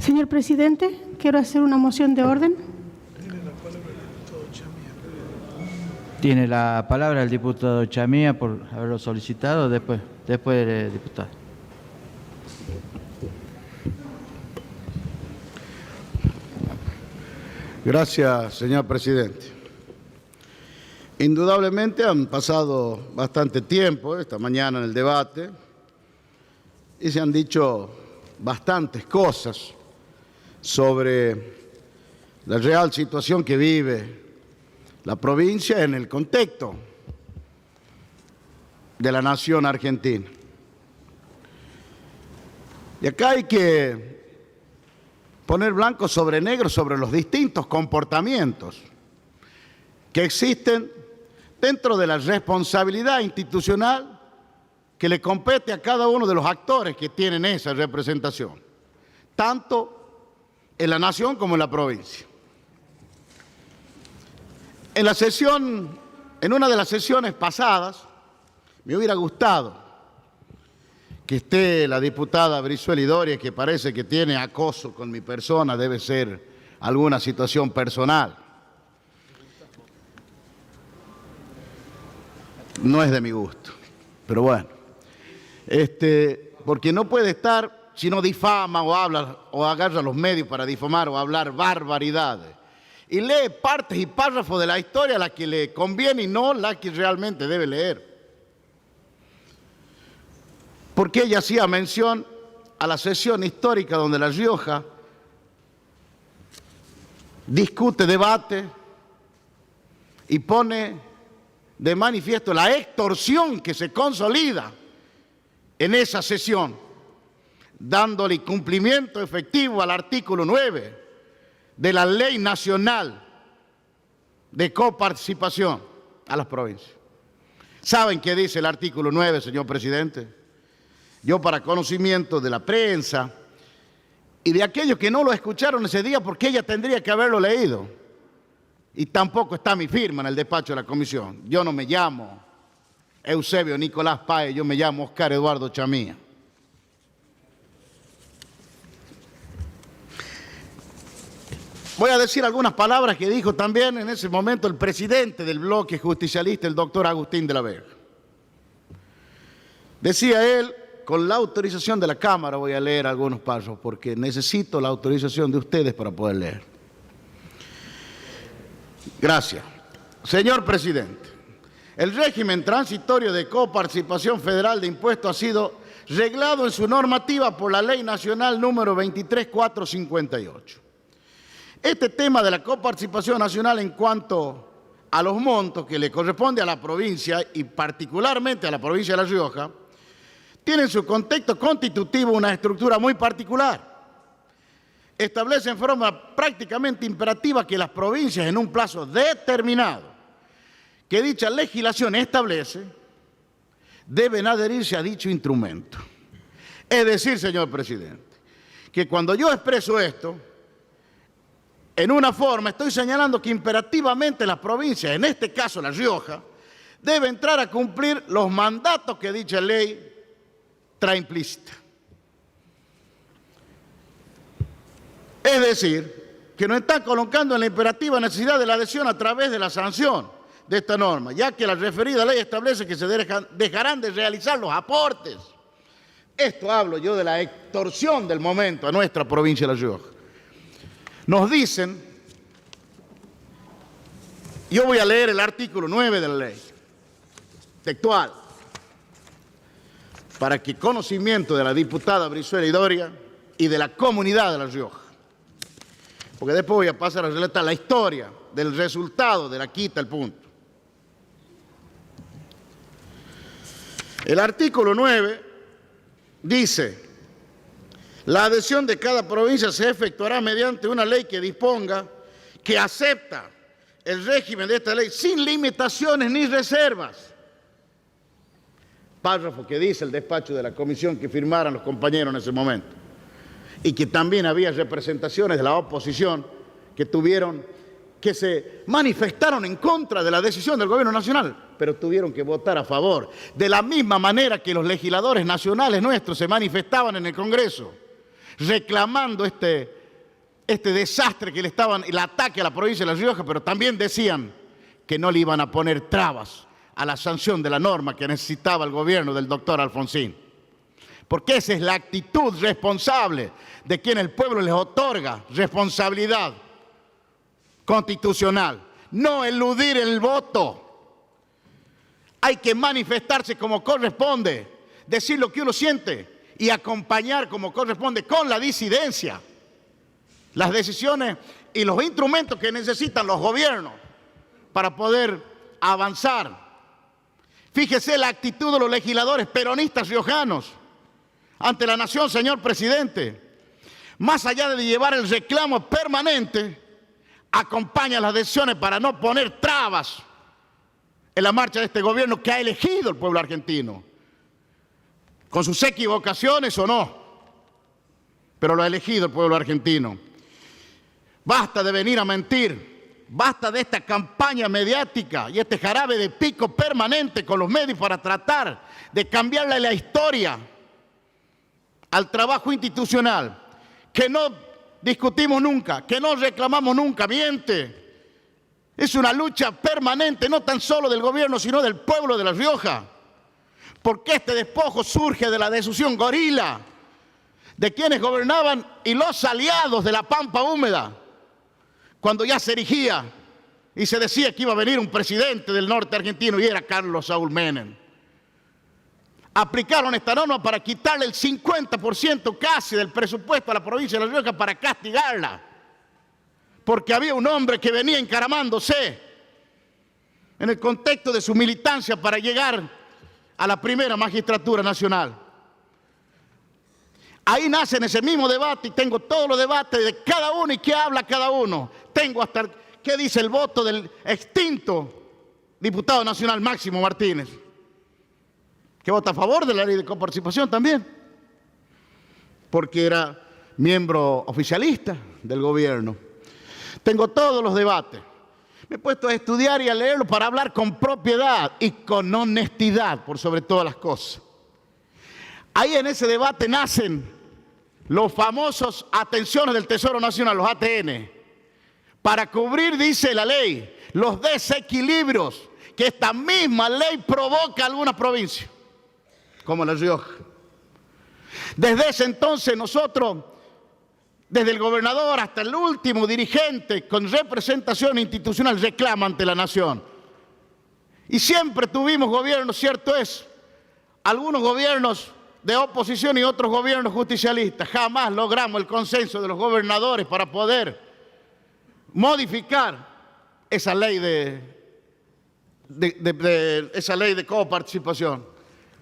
Señor presidente, quiero hacer una moción de orden. Tiene la palabra el diputado Chamía por haberlo solicitado, después diputado. Gracias, señor presidente. Indudablemente han pasado bastante tiempo esta mañana en el debate y se han dicho bastantes cosas sobre la real situación que vive la provincia en el contexto de la nación argentina. Y acá hay que poner blanco sobre negro sobre los distintos comportamientos que existen dentro de la responsabilidad institucional que le compete a cada uno de los actores que tienen esa representación, tanto en la nación como en la provincia. En una de las sesiones pasadas, me hubiera gustado que esté la diputada Brizuela Doria, que parece que tiene acoso con mi persona, debe ser alguna situación personal. No es de mi gusto, pero bueno. Porque no puede estar si no difama o habla o agarra los medios para difamar o hablar barbaridades. Y lee partes y párrafos de la historia la que le conviene y no la que realmente debe leer. Porque ella hacía mención a la sesión histórica donde La Rioja discute, debate y pone de manifiesto la extorsión que se consolida en esa sesión, dándole cumplimiento efectivo al artículo 9 de la Ley Nacional de Coparticipación a las provincias. ¿Saben qué dice el artículo 9, señor presidente? Yo, para conocimiento de la prensa y de aquellos que no lo escucharon ese día, porque ella tendría que haberlo leído, y tampoco está mi firma en el despacho de la comisión. Yo no me llamo Eusebio Nicolás Páez, yo me llamo Oscar Eduardo Chamía. Voy a decir algunas palabras que dijo también en ese momento el presidente del bloque justicialista, el doctor Agustín de la Vega. Decía él, con la autorización de la Cámara voy a leer algunos pasos porque necesito la autorización de ustedes para poder leer. Gracias. Señor presidente, el régimen transitorio de coparticipación federal de impuestos ha sido reglado en su normativa por la Ley Nacional número 23458. Este tema de la coparticipación nacional en cuanto a los montos que le corresponde a la provincia y particularmente a la provincia de La Rioja, tiene en su contexto constitutivo una estructura muy particular. Establece en forma prácticamente imperativa que las provincias en un plazo determinado que dicha legislación establece deben adherirse a dicho instrumento. Es decir, señor presidente, que cuando yo expreso esto, en una forma estoy señalando que imperativamente las provincias, en este caso La Rioja, debe entrar a cumplir los mandatos que dicha ley trae implícita. Es decir, que nos están colocando en la imperativa necesidad de la adhesión a través de la sanción de esta norma, ya que la referida ley establece que se dejarán de realizar los aportes. Esto hablo yo de la extorsión del momento a nuestra provincia de La Rioja. Nos dicen, yo voy a leer el artículo 9 de la ley, textual, para que conocimiento de la diputada Brizuela Doria y de la comunidad de La Rioja, porque después voy a pasar a relatar la historia del resultado de la quita el punto. El artículo 9 dice: la adhesión de cada provincia se efectuará mediante una ley que disponga que acepta el régimen de esta ley sin limitaciones ni reservas. Párrafo que dice el despacho de la comisión que firmaron los compañeros en ese momento. Y que también había representaciones de la oposición que se manifestaron en contra de la decisión del gobierno nacional, pero tuvieron que votar a favor. De la misma manera que los legisladores nacionales nuestros se manifestaban en el Congreso, reclamando este este desastre que le estaban, el ataque a la provincia de La Rioja, pero también decían que no le iban a poner trabas a la sanción de la norma que necesitaba el gobierno del doctor Alfonsín. Porque esa es la actitud responsable de quien el pueblo les otorga responsabilidad constitucional. No eludir el voto. Hay que manifestarse como corresponde, decir lo que uno siente y acompañar como corresponde con la disidencia las decisiones y los instrumentos que necesitan los gobiernos para poder avanzar. Fíjese la actitud de los legisladores peronistas riojanos ante la nación, señor presidente. Más allá de llevar el reclamo permanente, acompaña las decisiones para no poner trabas en la marcha de este gobierno que ha elegido el pueblo argentino, con sus equivocaciones o no, pero lo ha elegido el pueblo argentino. Basta de venir a mentir, basta de esta campaña mediática y este jarabe de pico permanente con los medios para tratar de cambiarle la historia al trabajo institucional, que no discutimos nunca, que no reclamamos nunca, miente. Es una lucha permanente, no tan solo del gobierno, sino del pueblo de La Rioja. Porque este despojo surge de la decisión gorila de quienes gobernaban y los aliados de la Pampa Húmeda, cuando ya se erigía y se decía que iba a venir un presidente del norte argentino y era Carlos Saúl Menem. Aplicaron esta norma para quitarle el 50% casi del presupuesto a la provincia de La Rioja para castigarla. Porque había un hombre que venía encaramándose en el contexto de su militancia para llegar a la primera magistratura nacional. Ahí nace en ese mismo debate y tengo todos los debates de cada uno y qué habla cada uno. Tengo hasta qué dice el voto del extinto diputado nacional Máximo Martínez, que vota a favor de la ley de coparticipación también, porque era miembro oficialista del gobierno. Tengo todos los debates. Me he puesto a estudiar y a leerlo para hablar con propiedad y con honestidad, por sobre todas las cosas. Ahí en ese debate nacen los famosos atenciones del Tesoro Nacional, los ATN, para cubrir, dice la ley, los desequilibrios que esta misma ley provoca en algunas provincias, como La Rioja. Desde ese entonces nosotros, desde el gobernador hasta el último dirigente con representación institucional, reclama ante la nación. Y siempre tuvimos gobiernos, cierto es, algunos gobiernos de oposición y otros gobiernos justicialistas. Jamás logramos el consenso de los gobernadores para poder modificar esa ley esa ley de coparticipación,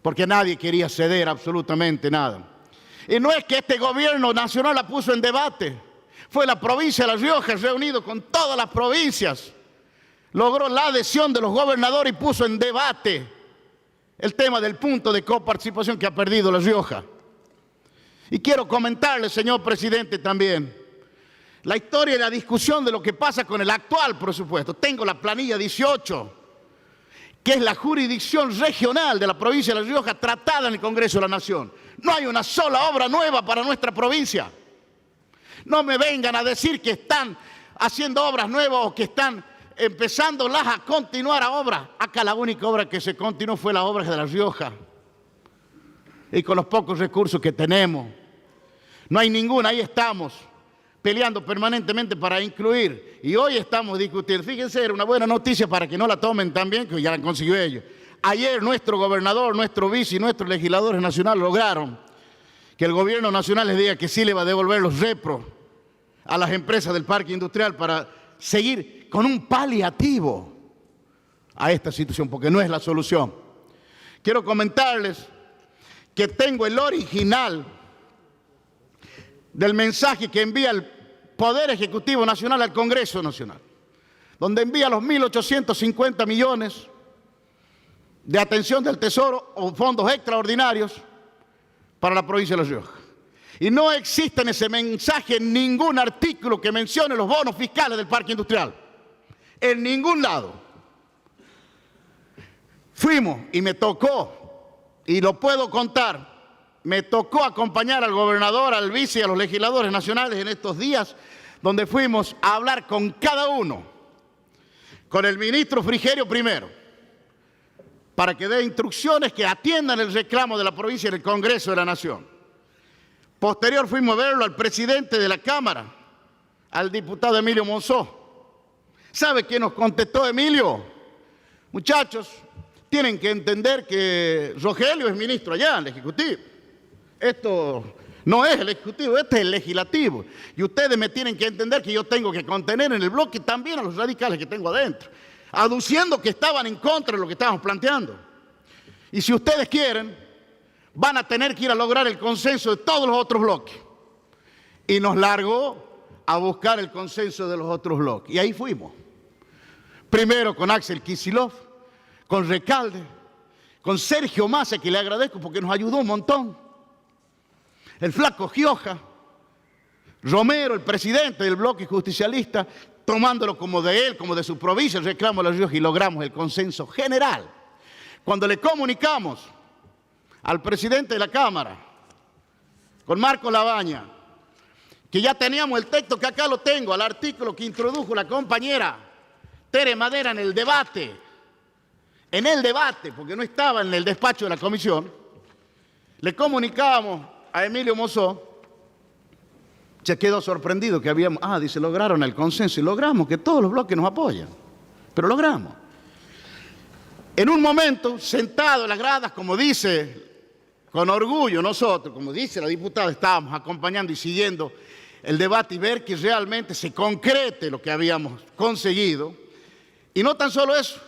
porque nadie quería ceder absolutamente nada. Y no es que este gobierno nacional la puso en debate, fue la provincia de La Rioja, reunido con todas las provincias, logró la adhesión de los gobernadores y puso en debate el tema del punto de coparticipación que ha perdido La Rioja. Y quiero comentarle, señor presidente, también la historia y la discusión de lo que pasa con el actual presupuesto. Tengo la planilla 18, que es la jurisdicción regional de la provincia de La Rioja tratada en el Congreso de la Nación. No hay una sola obra nueva para nuestra provincia. No me vengan a decir que están haciendo obras nuevas o que están empezándolas a continuar a obras. Acá la única obra que se continuó fue la obra de La Rioja. Y con los pocos recursos que tenemos. No hay ninguna, ahí estamos peleando permanentemente para incluir. Y hoy estamos discutiendo. Fíjense, era una buena noticia para que no la tomen tan bien, que ya la han conseguido ellos. Ayer nuestro gobernador, nuestro vice y nuestros legisladores nacionales lograron que el gobierno nacional les diga que sí le va a devolver los repros a las empresas del parque industrial para seguir con un paliativo a esta situación, porque no es la solución. Quiero comentarles que tengo el original del mensaje que envía el Poder Ejecutivo Nacional al Congreso Nacional, donde envía los 1.850 millones de atención del Tesoro o fondos extraordinarios para la provincia de La Rioja. Y no existe en ese mensaje ningún artículo que mencione los bonos fiscales del parque industrial. En ningún lado. Fuimos y me tocó, y lo puedo contar, me tocó acompañar al gobernador, al vice y a los legisladores nacionales en estos días donde fuimos a hablar con cada uno, con el ministro Frigerio primero, para que dé instrucciones que atiendan el reclamo de la provincia en el Congreso de la Nación. Posterior fuimos a verlo al presidente de la Cámara, al diputado Emilio Monzó. ¿Sabe qué nos contestó Emilio? Muchachos, tienen que entender que Rogelio es ministro allá en el Ejecutivo. Esto no es el Ejecutivo, este es el Legislativo. Y ustedes me tienen que entender que yo tengo que contener en el bloque también a los radicales que tengo adentro, aduciendo que estaban en contra de lo que estábamos planteando. Y si ustedes quieren, van a tener que ir a lograr el consenso de todos los otros bloques. Y nos largó a buscar el consenso de los otros bloques. Y ahí fuimos. Primero con Axel Kicillof, con Recalde, con Sergio Massa, que le agradezco porque nos ayudó un montón. El flaco Gioja, Romero, el presidente del bloque justicialista, tomándolo como de él, como de su provincia, el reclamo de La Rioja, y logramos el consenso general. Cuando le comunicamos al presidente de la Cámara, con Marco Labaña, que ya teníamos el texto, que acá lo tengo, al artículo que introdujo la compañera Tere Madera en el debate, porque no estaba en el despacho de la comisión, le comunicábamos a Emilio Monzó. Se quedó sorprendido que habíamos, dice, lograron el consenso y logramos que todos los bloques nos apoyan, pero logramos. En un momento, sentado en las gradas, como dice, con orgullo nosotros, como dice la diputada, estábamos acompañando y siguiendo el debate y ver que realmente se concrete lo que habíamos conseguido. Y no tan solo eso,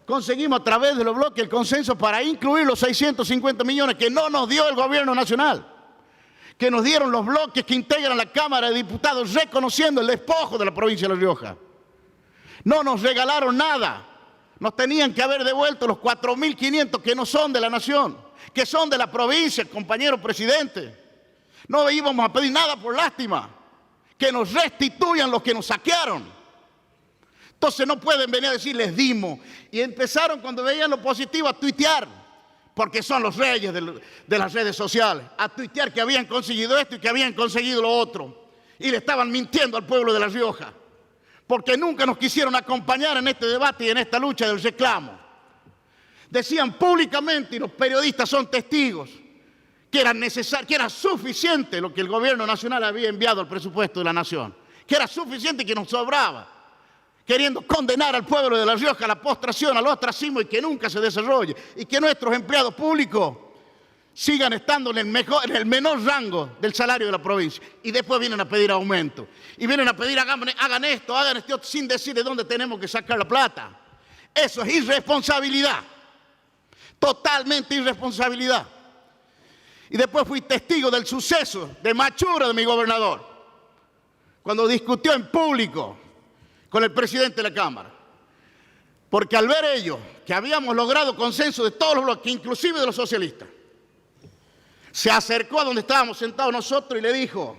conseguimos a través de los bloques el consenso para incluir los 650 millones que no nos dio el gobierno nacional, que nos dieron los bloques que integran la Cámara de Diputados, reconociendo el despojo de la provincia de La Rioja. No nos regalaron nada. Nos tenían que haber devuelto los 4.500 que no son de la nación, que son de la provincia, compañero presidente. No íbamos a pedir nada por lástima, que nos restituyan los que nos saquearon. Entonces no pueden venir a decir, les dimos. Y empezaron, cuando veían lo positivo, a tuitear, porque son los reyes de las redes sociales, a tuitear que habían conseguido esto y que habían conseguido lo otro. Y le estaban mintiendo al pueblo de La Rioja, porque nunca nos quisieron acompañar en este debate y en esta lucha del reclamo. Decían públicamente, y los periodistas son testigos, que era necesario, que era suficiente lo que el gobierno nacional había enviado al presupuesto de la nación, que era suficiente y que nos sobraba, queriendo condenar al pueblo de La Rioja a la postración, al ostracismo y que nunca se desarrolle, y que nuestros empleados públicos sigan estando en el menor rango del salario de la provincia. Y después vienen a pedir aumento. Y vienen a pedir, hagan esto, sin decir de dónde tenemos que sacar la plata. Eso es irresponsabilidad. Totalmente irresponsabilidad. Y después fui testigo del suceso de machura de mi gobernador, cuando discutió en público con el presidente de la Cámara. Porque al ver ellos que habíamos logrado consenso de todos los bloques, inclusive de los socialistas, se acercó a donde estábamos sentados nosotros y le dijo,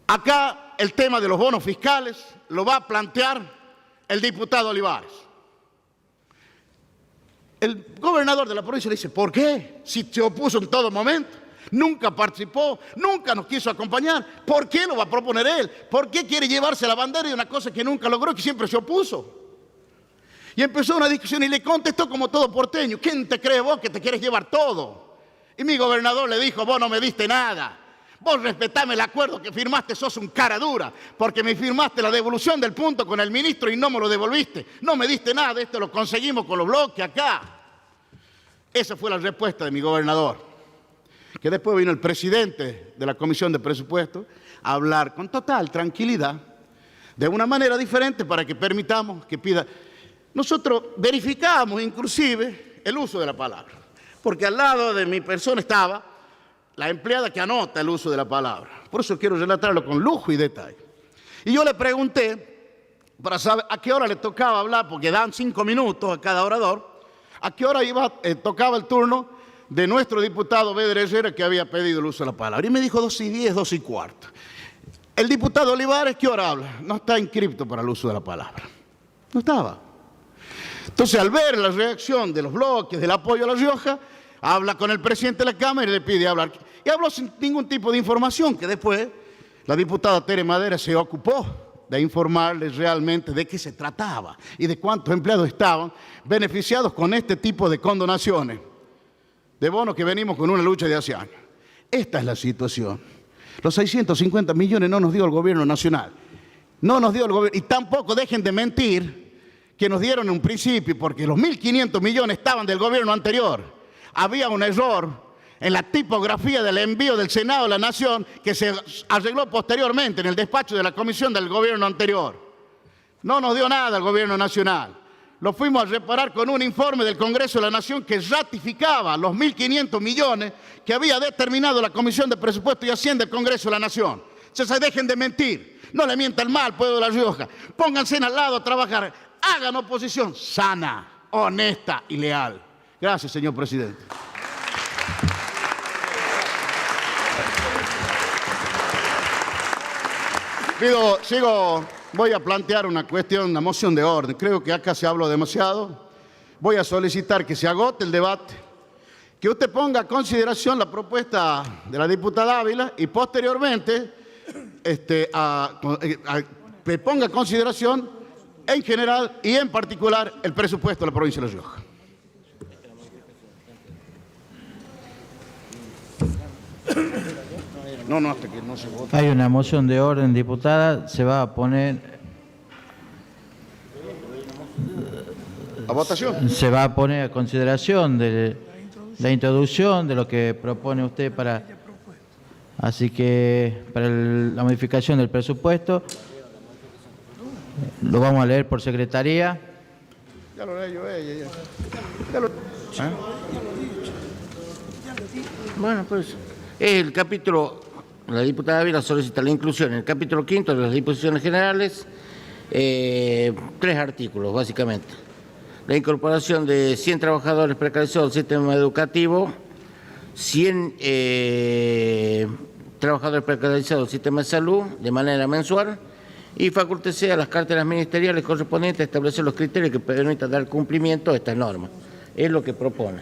acá el tema de los bonos fiscales lo va a plantear el diputado Olivares. El gobernador de la provincia le dice, ¿por qué? Si se opuso en todo momento, nunca participó, nunca nos quiso acompañar, ¿por qué lo va a proponer él? ¿Por qué quiere llevarse la bandera de una cosa que nunca logró y que siempre se opuso? Y empezó una discusión y le contestó como todo porteño, ¿quién te cree vos que te quieres llevar todo? Y mi gobernador le dijo, vos no me diste nada, vos respetame el acuerdo que firmaste, sos un cara dura, porque me firmaste la devolución del punto con el ministro y no me lo devolviste, no me diste nada, esto lo conseguimos con los bloques acá. Esa fue la respuesta de mi gobernador, que después vino el presidente de la Comisión de Presupuestos a hablar con total tranquilidad, de una manera diferente para que permitamos que pida. Nosotros verificamos inclusive el uso de la palabra, porque al lado de mi persona estaba la empleada que anota el uso de la palabra. Por eso quiero relatarlo con lujo y detalle. Y yo le pregunté para saber a qué hora le tocaba hablar, porque dan 5 minutos a cada orador, a qué hora tocaba el turno de nuestro diputado Béder Herrera, que había pedido el uso de la palabra. Y me dijo 2:10, 2:15. El diputado Olivares, ¿qué hora habla? No está inscripto para el uso de la palabra. No estaba. Entonces, al ver la reacción de los bloques, del apoyo a La Rioja, habla con el presidente de la Cámara y le pide hablar. Y habló sin ningún tipo de información, que después La diputada Tere Madera se ocupó de informarles realmente de qué se trataba y de cuántos empleados estaban beneficiados con este tipo de condonaciones, de bonos que venimos con una lucha de hace años. Esta es la situación. Los 650 millones no nos dio el gobierno nacional. No nos dio el gobierno. Y tampoco dejen de mentir que nos dieron en un principio, porque los 1.500 millones estaban del gobierno anterior. Había un error en la tipografía del envío del Senado de la Nación que se arregló posteriormente en el despacho de la comisión del gobierno anterior. No nos dio nada el gobierno nacional. Lo fuimos a reparar con un informe del Congreso de la Nación que ratificaba los 1.500 millones que había determinado la Comisión de Presupuesto y Hacienda del Congreso de la Nación. Entonces dejen de mentir, no le mientan mal al pueblo de La Rioja, pónganse al lado a trabajar, hagan oposición sana, honesta y leal. Gracias, señor presidente. Voy a plantear una cuestión, una moción de orden. Creo que acá se habló demasiado. Voy a solicitar que se agote el debate, que usted ponga a consideración la propuesta de la diputada Ávila y posteriormente ponga a consideración en general y en particular el presupuesto de la provincia de La Rioja. No, hasta que no se vote. Hay una moción de orden, diputada, se va a poner ¿A votación? Se va a poner a consideración de la introducción de lo que propone usted para... Así que para la modificación del presupuesto, lo vamos a leer por secretaría. Ya lo leyó ella. Bueno, pues el capítulo, la diputada Ávila solicita la inclusión en el capítulo 5 de las disposiciones generales, 3 artículos básicamente. La incorporación de 100 trabajadores precarizados al sistema educativo, 100 trabajadores precarizados al sistema de salud de manera mensual y facultese a las carteras ministeriales correspondientes a establecer los criterios que permitan dar cumplimiento a estas normas. Es lo que propone.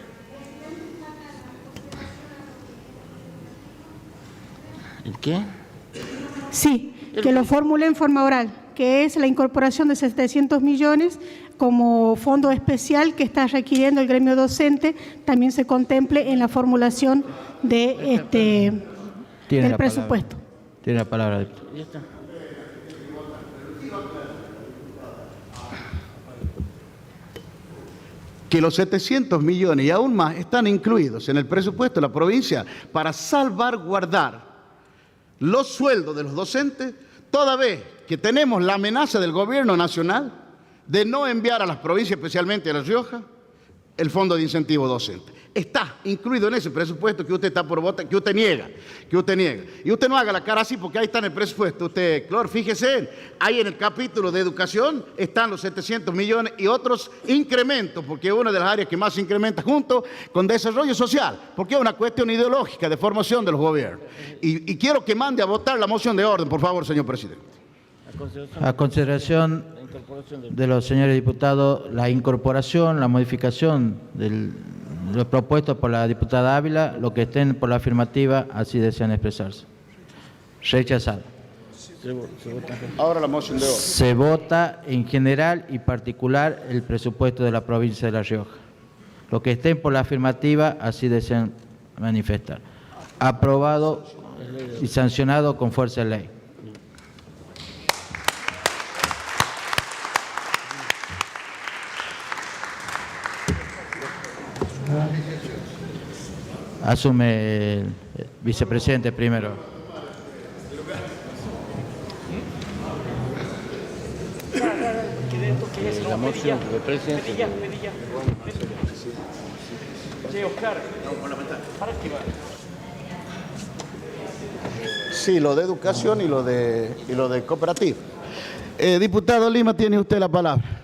¿El qué? Sí, que lo formule en forma oral, que es la incorporación de 700 millones como fondo especial que está requiriendo el gremio docente, también se contemple en la formulación de del presupuesto. Tiene la palabra, diputado. Ya está. Que los 700 millones y aún más están incluidos en el presupuesto de la provincia para salvaguardar los sueldos de los docentes, toda vez que tenemos la amenaza del gobierno nacional de no enviar a las provincias, especialmente a La Rioja, el fondo de incentivo docente. Está incluido en ese presupuesto que usted está por votar, que usted niega. Y usted no haga la cara así porque ahí está en el presupuesto. Usted, Clor, fíjese, ahí en el capítulo de educación están los 700 millones y otros incrementos, porque es una de las áreas que más se incrementa junto con desarrollo social, porque es una cuestión ideológica de formación de los gobiernos. Y quiero que mande a votar la moción de orden, por favor, señor presidente. A consideración de los señores diputados, la incorporación, la modificación de los propuestos por la diputada Ávila, lo que estén por la afirmativa, así desean expresarse. Rechazado. Ahora la moción de orden. Se vota en general y particular el presupuesto de la provincia de La Rioja. Lo que estén por la afirmativa, así desean manifestar. Aprobado y sancionado con fuerza de ley. Asume el vicepresidente primero. La moción del presidente. Sí, lo de educación y lo de cooperativa. Diputado Lima, tiene usted la palabra.